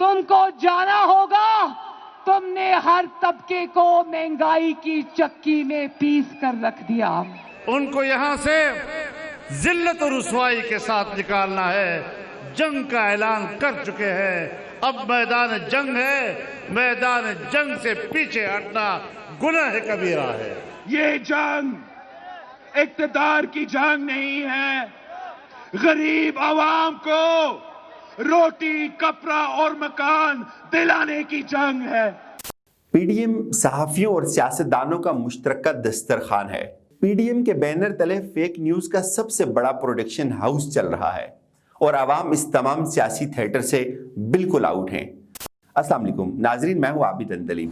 तुमको जाना होगा, तुमने हर तबके को महंगाई की चक्की में पीस कर रख दिया। उनको यहां से जिल्लत और रुसवाई के साथ निकालना है। जंग का ऐलान कर चुके हैं। अब मैदान जंग है, मैदान जंग से पीछे हटना गुनाह कबीरा है। ये जंग इक्तदार की जंग नहीं है, गरीब आवाम को रोटी, कपड़ा और मकान दिलाने की जंग है। पीडीएम सहाफियों और सियासतदानों का मुश्तरका दस्तरखान है। पीडीएम के बैनर तले फेक न्यूज का सबसे बड़ा प्रोडक्शन हाउस चल रहा है और आवाम इस तमाम सियासी थिएटर से बिल्कुल आउट हैं। अस्सलाम वालेकुम नाजरीन, मैं हूं आबिद अंदली।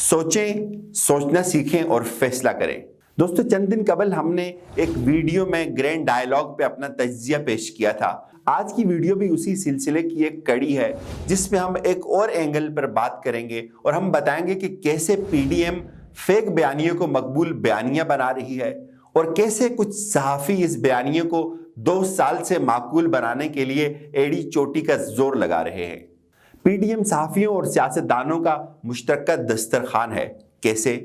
सोचें, सोचना सीखें और फैसला करें। दोस्तों, चंद दिन कबल हमने एक वीडियो में ग्रैंड डायलॉग पे अपना तज्जिया पेश किया था। आज की वीडियो भी उसी सिलसिले की एक कड़ी है जिसमें हम एक और एंगल पर बात करेंगे और हम बताएंगे कि कैसे पीडीएम फेक बयानियों को मकबूल बयानियां बना रही है और कैसे कुछ सहाफ़ी इस बयानियों को 2 साल से माकूल बनाने के लिए एड़ी चोटी का जोर लगा रहे हैं। पीडीएम सहाफ़ियों और सियासतदानों का मुश्तरका दस्तरखान है। कैसे?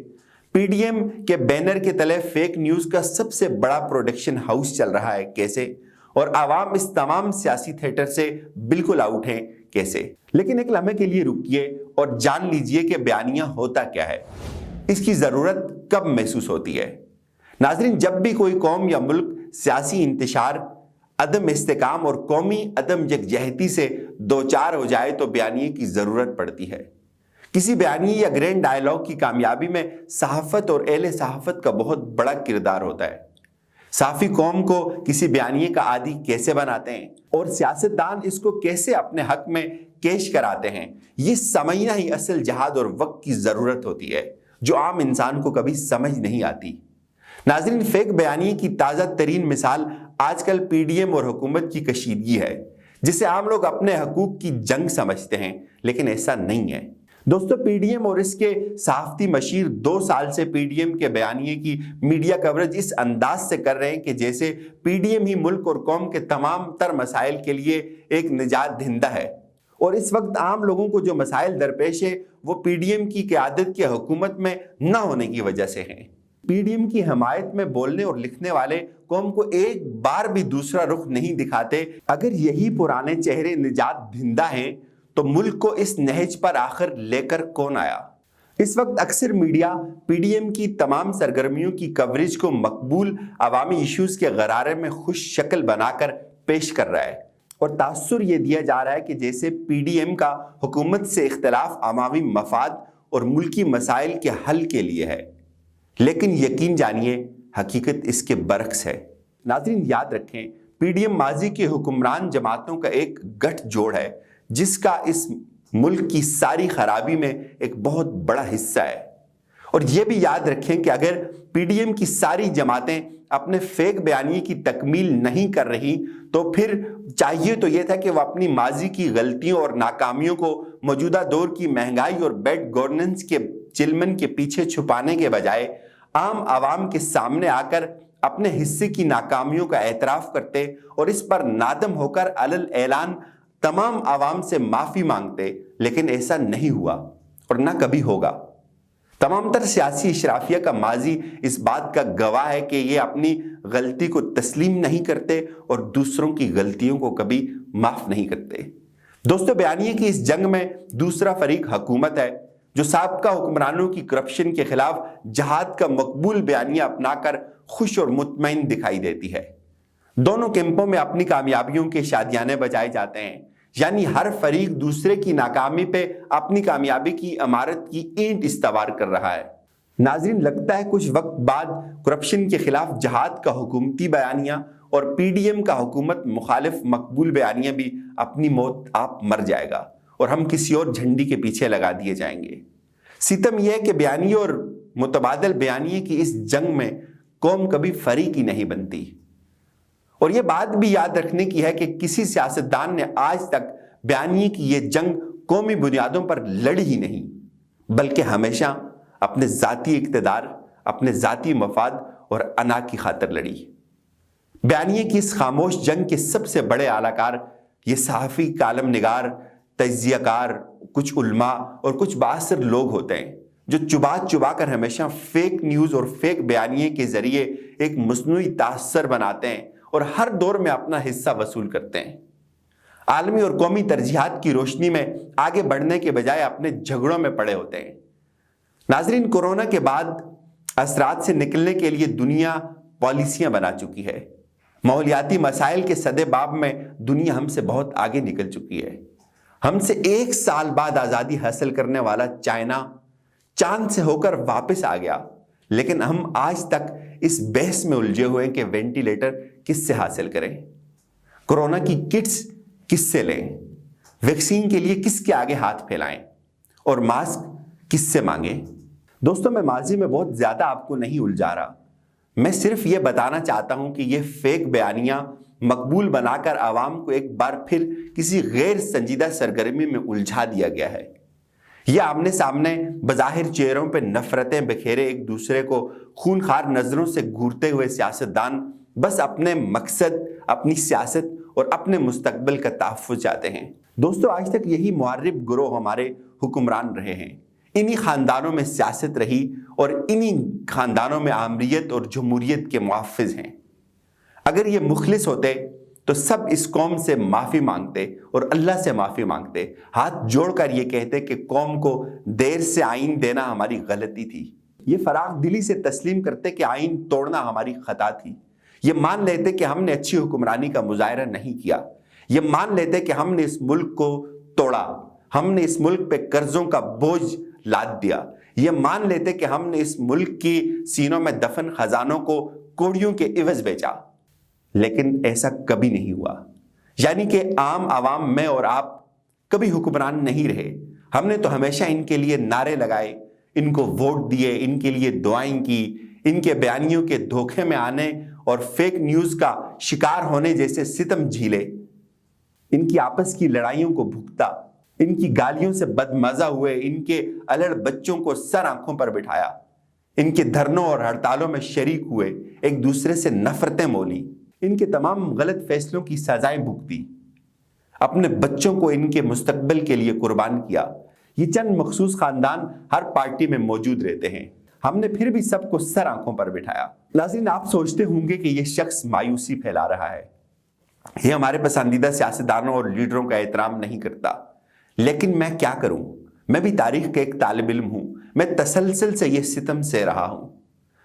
पीडीएम के बैनर के तले फेक न्यूज का सबसे बड़ा प्रोडक्शन हाउस चल रहा है। कैसे? और आवाम इस तमाम सियासी थिएटर से बिल्कुल आउट हैं। कैसे? लेकिन एक लम्हे के लिए रुकिए और जान लीजिए कि बयानियां होता क्या है, इसकी जरूरत कब महसूस होती है। नाजरीन, जब भी कोई कौम या मुल्क सियासी इंतशार, अदम इस्तेकाम और कौमी अदम यकजहती से दो चार हो जाए तो बयानिए की जरूरत पड़ती है। किसी बयानिए या ग्रैंड डायलॉग की कामयाबी में सहाफत और एहले सहाफत का बहुत बड़ा किरदार होता है। साफी कौम को किसी बयानिए का आदी कैसे बनाते हैं और सियासतदान इसको कैसे अपने हक में पेश कराते हैं, ये समझना ही असल जहाद और वक्त की जरूरत होती है, जो आम इंसान को कभी समझ नहीं आती। नाज़रीन, फेक बयानिए की ताज़ा तरीन मिसाल आजकल पीडीएम और हुकूमत की कशीदगी है, जिसे आम लोग अपने हकूक की जंग समझते हैं, लेकिन ऐसा नहीं है। दोस्तों, पीडीएम और इसके सहाफती मशीर 2 साल से पीडीएम के बयानिए की मीडिया कवरेज इस अंदाज से कर रहे हैं कि जैसे पीडीएम ही मुल्क और कौम के तमाम तर मसाइल के लिए एक निजात दहिंदा है। और इस वक्त आम लोगों को जो मसाइल दरपेश है वो पीडीएम की क़यादत की हुकूमत में न होने की वजह से हैं। पीडीएम की हमायत में बोलने और लिखने वाले कौम को एक बार भी दूसरा रुख नहीं दिखाते। अगर यही पुराने चेहरे निजात दहिंदा हैं तो मुल्क को इस नहज पर आखिर लेकर कौन आया? इस वक्त अक्सर मीडिया पीडीएम की तमाम सरगर्मियों की कवरेज को मकबूल अवामी इश्यूज के गरारे में खुश शक्ल बनाकर पेश कर रहा है और तासुर ये दिया जा रहा है कि जैसे पीडीएम का हुकूमत से इख्तलाफ अवामी मफाद और मुल्की मसाइल के हल के लिए है। लेकिन यकीन जानिए, हकीकत इसके बरक्स है। नाज़रीन, याद रखें, पीडीएम माजी के हुक्मरान जमातों का एक गठजोड़ है जिसका इस मुल्क की सारी खराबी में एक बहुत बड़ा हिस्सा है। और यह भी याद रखें कि अगर पीडीएम की सारी जमातें अपने फेक बयानिए की तकमील नहीं कर रही तो फिर चाहिए तो यह था कि वह अपनी माजी की गलतियों और नाकामियों को मौजूदा दौर की महंगाई और बैड गवर्नेंस के चिलमन के पीछे छुपाने के बजाय आम आवाम के सामने आकर अपने हिस्से की नाकामियों का एतराफ करते और इस पर नादम होकर अलल ऐलान तमाम आवाम से माफी मांगते। लेकिन ऐसा नहीं हुआ और ना कभी होगा। तमाम तर सियासी इशराफिया का माजी इस बात का गवाह है कि ये अपनी गलती को तस्लीम नहीं करते और दूसरों की गलतियों को कभी माफ नहीं करते। दोस्तों, बयानिए की इस जंग में दूसरा फरीक हुकूमत है जो साबका हुक्मरानों की करप्शन के खिलाफ जहाद का मकबूल बयानिया अपनाकर खुश और मुतमईन दिखाई देती है। दोनों कैंपों में अपनी कामयाबियों के शादियाने बजाए जाते हैं, यानी हर फरीक दूसरे की नाकामी पे अपनी कामयाबी की इमारत की ईंट इस्तवार कर रहा है। नाज़रीन, लगता है कुछ वक्त बाद करप्शन के खिलाफ जहाद का हुकूमती बयानिया और पीडीएम का हुकूमत मुखालिफ मकबूल बयानिया भी अपनी मौत आप मर जाएगा और हम किसी और झंडी के पीछे लगा दिए जाएंगे। सितम यह है कि बयानिए और मुतबादल बयानिए की इस जंग में कौम कभी फरीक ही नहीं बनती। और यह बात भी याद रखने की है कि किसी सियासतदान ने आज तक बयानिए की यह जंग कौमी बुनियादों पर लड़ी ही नहीं, बल्कि हमेशा अपने ज़ाती इक़्तिदार, अपने ज़ाती मफाद और अना की खातिर लड़ी। बयानिए की इस खामोश जंग के सबसे बड़े आलाकार ये सहाफ़ी, कालम निगार, تجزیہ کار، کچھ علماء اور کچھ بااثر لوگ ہوتے ہیں جو چبا کر ہمیشہ فیک نیوز اور فیک بیانیے کے ذریعے ایک مصنوعی تاثر بناتے ہیں اور ہر دور میں اپنا حصہ وصول کرتے ہیں۔ عالمی اور قومی ترجیحات کی روشنی میں آگے بڑھنے کے بجائے اپنے جھگڑوں میں پڑے ہوتے ہیں۔ ناظرین، کورونا کے بعد اثرات سے نکلنے کے لیے دنیا پالیسیاں بنا چکی ہے۔ ماحولیاتی مسائل کے سدے باب میں دنیا ہم سے بہت آگے نکل چکی ہے۔ ہم سے 1 سال بعد آزادی حاصل کرنے والا چائنا چاند سے ہو کر واپس آ گیا، لیکن ہم آج تک اس بحث میں الجھے ہوئے کہ وینٹیلیٹر کس سے حاصل کریں، کورونا کی کٹس کس سے لیں، ویکسین کے لیے کس کے آگے ہاتھ پھیلائیں اور ماسک کس سے مانگیں۔ دوستوں، میں ماضی میں بہت زیادہ آپ کو نہیں الجھا رہا، میں صرف یہ بتانا چاہتا ہوں کہ یہ فیک بیانیاں مقبول بنا کر عوام کو ایک بار پھر کسی غیر سنجیدہ سرگرمی میں الجھا دیا گیا ہے۔ یہ آمنے سامنے بظاہر چہروں پہ نفرتیں بکھیرے ایک دوسرے کو خونخوار نظروں سے گھورتے ہوئے سیاستدان بس اپنے مقصد، اپنی سیاست اور اپنے مستقبل کا تحفظ چاہتے ہیں۔ دوستو، آج تک یہی معرب گروہ ہمارے حکمران رہے ہیں، انہی خاندانوں میں سیاست رہی اور انہی خاندانوں میں آمریت اور جمہوریت کے محافظ ہیں۔ اگر یہ مخلص ہوتے تو سب اس قوم سے معافی مانگتے اور اللہ سے معافی مانگتے، ہاتھ جوڑ کر یہ کہتے کہ قوم کو دیر سے آئین دینا ہماری غلطی تھی۔ یہ فراغ دلی سے تسلیم کرتے کہ آئین توڑنا ہماری خطا تھی۔ یہ مان لیتے کہ ہم نے اچھی حکمرانی کا مظاہرہ نہیں کیا۔ یہ مان لیتے کہ ہم نے اس ملک کو توڑا، ہم نے اس ملک پہ قرضوں کا بوجھ لاد دیا۔ یہ مان لیتے کہ ہم نے اس ملک کی سینوں میں دفن خزانوں کو کوڑیوں کے عوض بیچا، لیکن ایسا کبھی نہیں ہوا۔ یعنی کہ عام عوام میں اور آپ کبھی حکمران نہیں رہے۔ ہم نے تو ہمیشہ ان کے لیے نعرے لگائے، ان کو ووٹ دیے، ان کے لیے دعائیں کی، ان کے بیانیوں کے دھوکے میں آنے اور فیک نیوز کا شکار ہونے جیسے ستم جھیلے، ان کی آپس کی لڑائیوں کو بھگتا، ان کی گالیوں سے بدمزہ ہوئے، ان کے الڑ بچوں کو سر آنکھوں پر بٹھایا، ان کے دھرنوں اور ہڑتالوں میں شریک ہوئے، ایک دوسرے سے نفرتیں مولی، ان کے تمام غلط فیصلوں کی سزائیں بھگتی، اپنے بچوں کو ان کے مستقبل کے لیے قربان کیا۔ یہ چند مخصوص خاندان ہر پارٹی میں موجود رہتے ہیں، ہم نے پھر بھی سب کو سر آنکھوں پر بٹھایا۔ ناظرین، آپ سوچتے ہوں گے کہ یہ شخص مایوسی پھیلا رہا ہے، یہ ہمارے پسندیدہ سیاستدانوں اور لیڈروں کا احترام نہیں کرتا، لیکن میں کیا کروں؟ میں بھی تاریخ کا ایک طالب علم ہوں، میں تسلسل سے یہ ستم سہ رہا ہوں،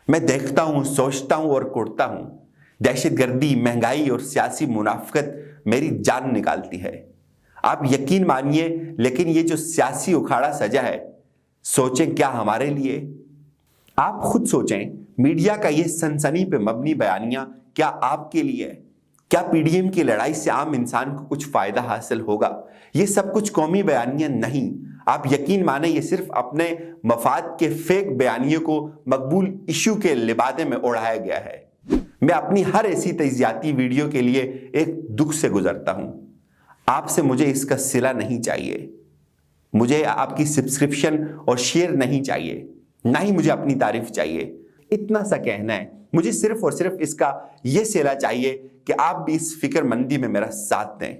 میں دیکھتا ہوں، سوچتا ہوں اور کوڑتا ہوں۔ دہشت گردی، مہنگائی اور سیاسی منافقت میری جان نکالتی ہے۔ آپ یقین مانیے، لیکن یہ جو سیاسی اکھاڑا سجا ہے، سوچیں کیا ہمارے لیے؟ آپ خود سوچیں، میڈیا کا یہ سنسنی پہ مبنی بیانیاں کیا آپ کے لیے ہے؟ کیا پی ڈی ایم کی لڑائی سے عام انسان کو کچھ فائدہ حاصل ہوگا؟ یہ سب کچھ قومی بیانیاں نہیں، آپ یقین مانیں یہ صرف اپنے مفاد کے فیک بیانیوں کو مقبول ایشو کے لبادے میں اڑایا گیا ہے۔ میں اپنی ہر ایسی تجزیاتی ویڈیو کے لیے ایک دکھ سے گزرتا ہوں۔ آپ سے مجھے اس کا صلہ نہیں چاہیے، مجھے آپ کی سبسکرپشن اور شیئر نہیں چاہیے، نہ ہی مجھے اپنی تعریف چاہیے۔ اتنا سا کہنا ہے، مجھے صرف اور صرف اس کا یہ صلہ چاہیے کہ آپ بھی اس فکر مندی میں میرا ساتھ دیں،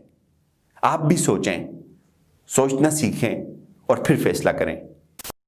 آپ بھی سوچیں، سوچنا سیکھیں اور پھر فیصلہ کریں۔